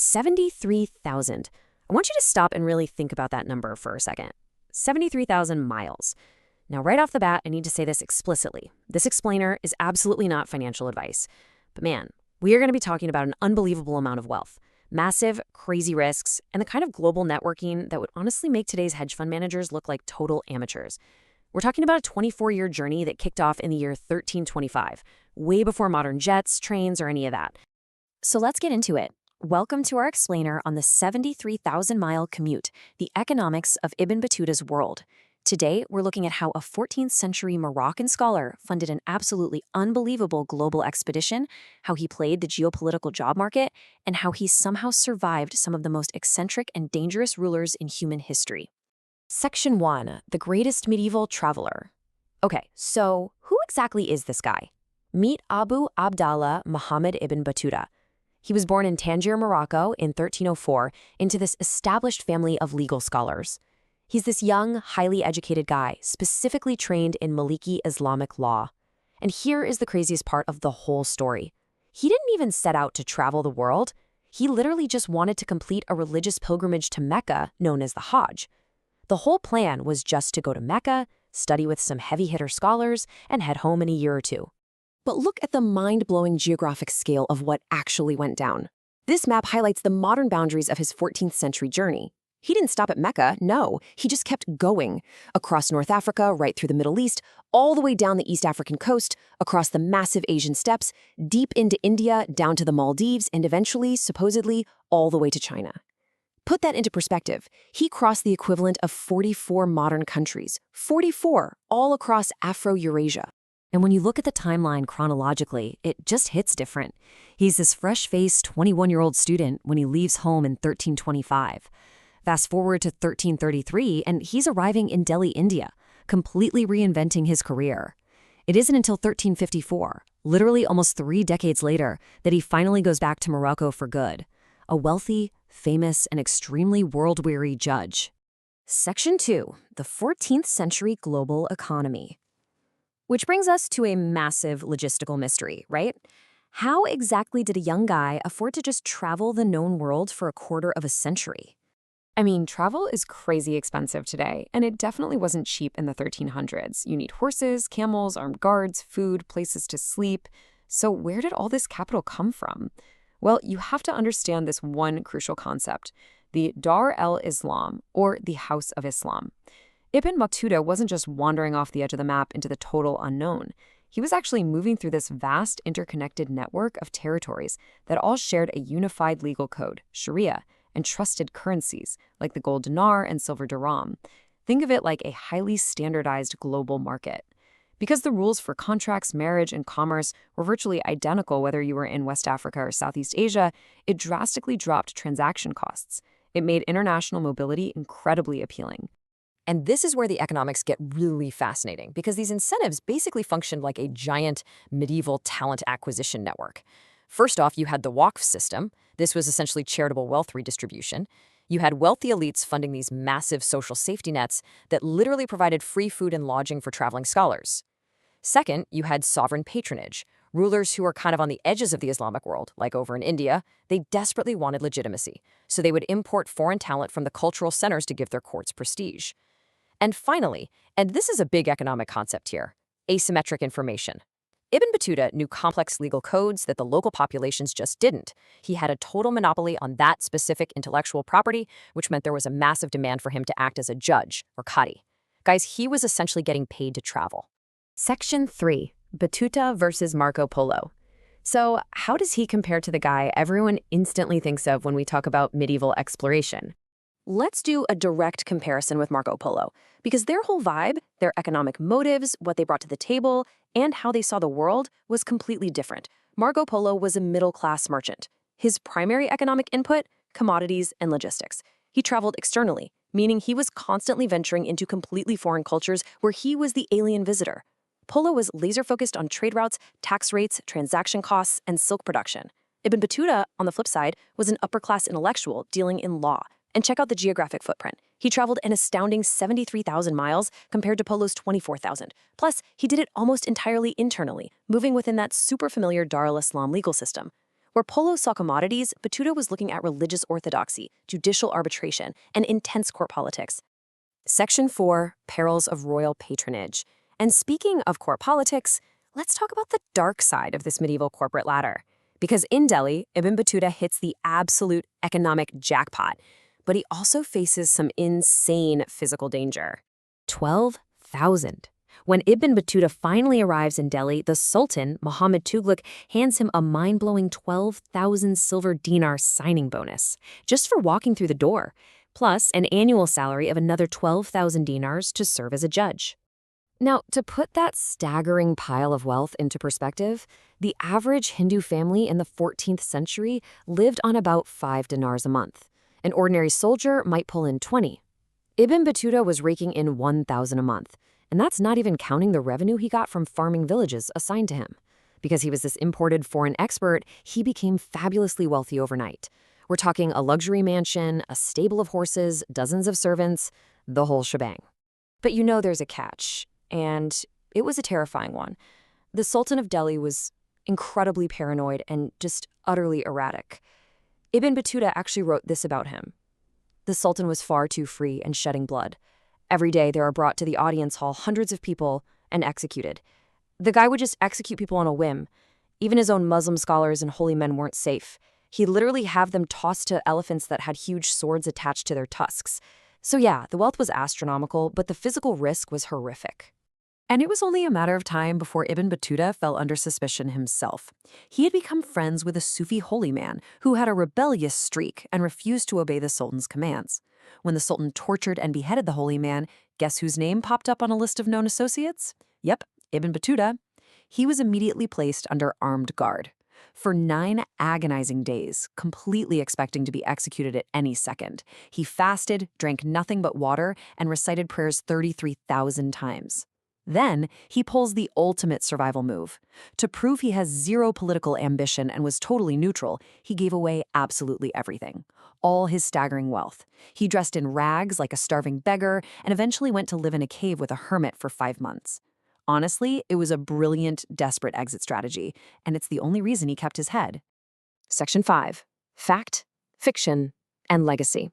73,000. I want you to stop and really think about that number for a second. 73,000 miles. Now, right off the bat, I need to say this explicitly. This explainer is absolutely not financial advice. But man, we are going to be talking about an unbelievable amount of wealth, massive, crazy risks, and the kind of global networking that would honestly make today's hedge fund managers look like total amateurs. We're talking about a 24-year journey that kicked off in the year 1325, way before modern jets, trains, or any of that. So let's get into it. Welcome to our explainer on the 73,000-mile commute, the economics of Ibn Battuta's world. Today, we're looking at how a 14th century Moroccan scholar funded an absolutely unbelievable global expedition, how he played the geopolitical job market, and how he somehow survived some of the most eccentric and dangerous rulers in human history. Section 1, the greatest medieval traveler. Okay, so who exactly is this guy? Meet Abu Abdallah Muhammad ibn Battuta. He was born in Tangier, Morocco in 1304 into this established family of legal scholars. He's this young, highly educated guy, specifically trained in Maliki Islamic law. And here is the craziest part of the whole story. He didn't even set out to travel the world. He literally just wanted to complete a religious pilgrimage to Mecca known as the Hajj. The whole plan was just to go to Mecca, study with some heavy-hitter scholars, and head home in a year or two. But look at the mind-blowing geographic scale of what actually went down. This map highlights the modern boundaries of his 14th century journey. He didn't stop at Mecca, no, he just kept going. Across North Africa, right through the Middle East, all the way down the East African coast, across the massive Asian steppes, deep into India, down to the Maldives, and eventually, supposedly, all the way to China. Put that into perspective. He crossed the equivalent of 44 modern countries. 44, all across Afro-Eurasia. And when you look at the timeline chronologically, it just hits different. He's this fresh-faced 21-year-old student when he leaves home in 1325. Fast forward to 1333, and he's arriving in Delhi, India, completely reinventing his career. It isn't until 1354, literally almost 3 decades later, that he finally goes back to Morocco for good. A wealthy, famous, and extremely world-weary judge. Section 2, the 14th century global economy. Which brings us to a massive logistical mystery, right? How exactly did a young guy afford to just travel the known world for a quarter of a century? I mean, travel is crazy expensive today, and it definitely wasn't cheap in the 1300s. You need horses, camels, armed guards, food, places to sleep. So where did all this capital come from? Well, you have to understand this one crucial concept, the Dar el-Islam, or the House of Islam. Ibn Battuta wasn't just wandering off the edge of the map into the total unknown. He was actually moving through this vast interconnected network of territories that all shared a unified legal code, Sharia, and trusted currencies like the gold dinar and silver dirham. Think of it like a highly standardized global market. Because the rules for contracts, marriage, and commerce were virtually identical whether you were in West Africa or Southeast Asia, it drastically dropped transaction costs. It made international mobility incredibly appealing. And this is where the economics get really fascinating, because these incentives basically functioned like a giant medieval talent acquisition network. First off, you had the Waqf system. This was essentially charitable wealth redistribution. You had wealthy elites funding these massive social safety nets that literally provided free food and lodging for traveling scholars. Second, you had sovereign patronage. Rulers who were kind of on the edges of the Islamic world, like over in India, they desperately wanted legitimacy, so they would import foreign talent from the cultural centers to give their courts prestige. And finally, and this is a big economic concept here, asymmetric information. Ibn Battuta knew complex legal codes that the local populations just didn't. He had a total monopoly on that specific intellectual property, which meant there was a massive demand for him to act as a judge, or qadi. Guys, he was essentially getting paid to travel. Section 3, Battuta versus Marco Polo. So how does he compare to the guy everyone instantly thinks of when we talk about medieval exploration? Let's do a direct comparison with Marco Polo, because their whole vibe, their economic motives, what they brought to the table, and how they saw the world was completely different. Marco Polo was a middle-class merchant. His primary economic input, commodities and logistics. He traveled externally, meaning he was constantly venturing into completely foreign cultures where he was the alien visitor. Polo was laser-focused on trade routes, tax rates, transaction costs, and silk production. Ibn Battuta, on the flip side, was an upper-class intellectual dealing in law. And check out the geographic footprint. He traveled an astounding 73,000 miles compared to Polo's 24,000. Plus, he did it almost entirely internally, moving within that super familiar Dar el-Islam legal system. Where Polo saw commodities, Battuta was looking at religious orthodoxy, judicial arbitration, and intense court politics. Section 4, Perils of Royal Patronage. And speaking of court politics, let's talk about the dark side of this medieval corporate ladder. Because in Delhi, Ibn Battuta hits the absolute economic jackpot, but he also faces some insane physical danger. 12,000. When Ibn Battuta finally arrives in Delhi, the Sultan, Muhammad Tughlaq, hands him a mind-blowing 12,000 silver dinar signing bonus, just for walking through the door, plus an annual salary of another 12,000 dinars to serve as a judge. Now, to put that staggering pile of wealth into perspective, the average Hindu family in the 14th century lived on about 5 dinars a month. An ordinary soldier might pull in 20. Ibn Battuta was raking in 1,000 a month, and that's not even counting the revenue he got from farming villages assigned to him. Because he was this imported foreign expert, he became fabulously wealthy overnight. We're talking a luxury mansion, a stable of horses, dozens of servants, the whole shebang. But you know there's a catch. And it was a terrifying one. The Sultan of Delhi was incredibly paranoid and just utterly erratic. Ibn Battuta actually wrote this about him. The Sultan was far too free and shedding blood. Every day there are brought to the audience hall hundreds of people and executed. The guy would just execute people on a whim. Even his own Muslim scholars and holy men weren't safe. He'd literally have them tossed to elephants that had huge swords attached to their tusks. So yeah, the wealth was astronomical, but the physical risk was horrific. And it was only a matter of time before Ibn Battuta fell under suspicion himself. He had become friends with a Sufi holy man who had a rebellious streak and refused to obey the Sultan's commands. When the Sultan tortured and beheaded the holy man, guess whose name popped up on a list of known associates? Yep, Ibn Battuta. He was immediately placed under armed guard. For 9 agonizing days, completely expecting to be executed at any second, he fasted, drank nothing but water, and recited prayers 33,000 times. Then, he pulls the ultimate survival move. To prove he has zero political ambition and was totally neutral, he gave away absolutely everything. All his staggering wealth. He dressed in rags like a starving beggar and eventually went to live in a cave with a hermit for 5 months. Honestly, it was a brilliant, desperate exit strategy, and it's the only reason he kept his head. Section 5. Fact, Fiction, and Legacy.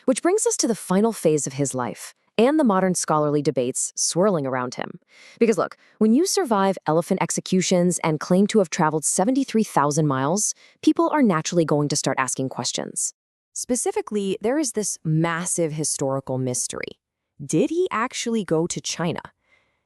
Which brings us to the final phase of his life, and the modern scholarly debates swirling around him. Because look, when you survive elephant executions and claim to have traveled 73,000 miles, people are naturally going to start asking questions. Specifically, there is this massive historical mystery. Did he actually go to China?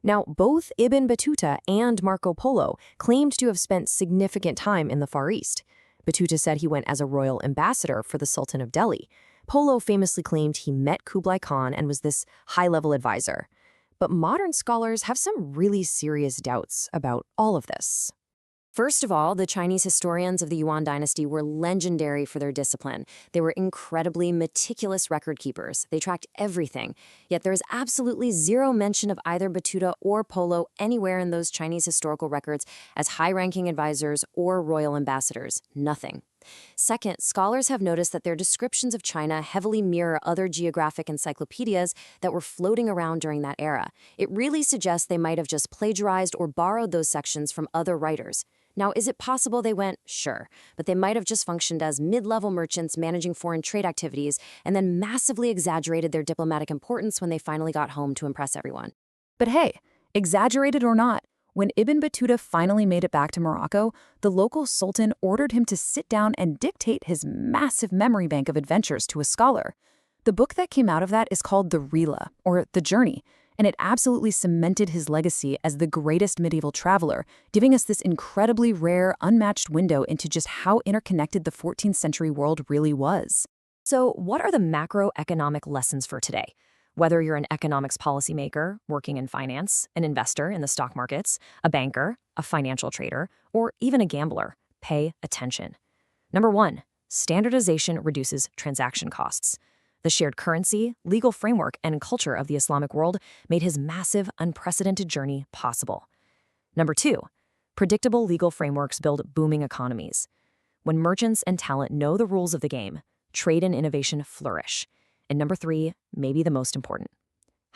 Now, both Ibn Battuta and Marco Polo claimed to have spent significant time in the Far East. Battuta said he went as a royal ambassador for the Sultan of Delhi. Polo famously claimed he met Kublai Khan and was this high-level advisor. But modern scholars have some really serious doubts about all of this. First of all, the Chinese historians of the Yuan dynasty were legendary for their discipline. They were incredibly meticulous record keepers. They tracked everything. Yet there is absolutely zero mention of either Battuta or Polo anywhere in those Chinese historical records as high-ranking advisors or royal ambassadors. Nothing. Second, scholars have noticed that their descriptions of China heavily mirror other geographic encyclopedias that were floating around during that era. It really suggests they might have just plagiarized or borrowed those sections from other writers. Now, is it possible they went? Sure, but they might have just functioned as mid-level merchants managing foreign trade activities and then massively exaggerated their diplomatic importance when they finally got home to impress everyone. But hey, exaggerated or not, when Ibn Battuta finally made it back to Morocco, the local sultan ordered him to sit down and dictate his massive memory bank of adventures to a scholar. The book that came out of that is called the Rila, or The Journey, and it absolutely cemented his legacy as the greatest medieval traveler, giving us this incredibly rare, unmatched window into just how interconnected the 14th century world really was. So, what are the macroeconomic lessons for today? Whether you're an economics policymaker working in finance, an investor in the stock markets, a banker, a financial trader, or even a gambler, pay attention. Number 1, standardization reduces transaction costs. The shared currency, legal framework, and culture of the Islamic world made his massive, unprecedented journey possible. Number 2, predictable legal frameworks build booming economies. When merchants and talent know the rules of the game, trade and innovation flourish. And number 3, maybe the most important.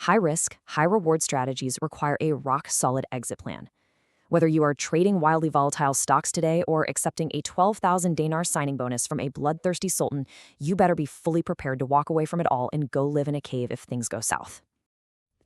High-risk, high-reward strategies require a rock-solid exit plan. Whether you are trading wildly volatile stocks today or accepting a 12,000 dinar signing bonus from a bloodthirsty sultan, you better be fully prepared to walk away from it all and go live in a cave if things go south.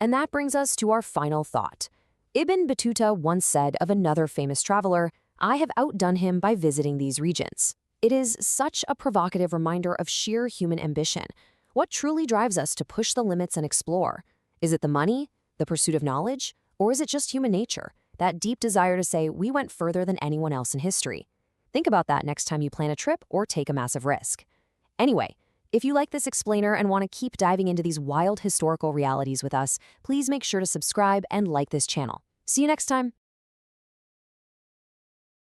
And that brings us to our final thought. Ibn Battuta once said of another famous traveler, "I have outdone him by visiting these regions." It is such a provocative reminder of sheer human ambition. What truly drives us to push the limits and explore? Is it the money, the pursuit of knowledge, or is it just human nature, that deep desire to say we went further than anyone else in history? Think about that next time you plan a trip or take a massive risk. Anyway, if you like this explainer and want to keep diving into these wild historical realities with us, please make sure to subscribe and like this channel. See you next time.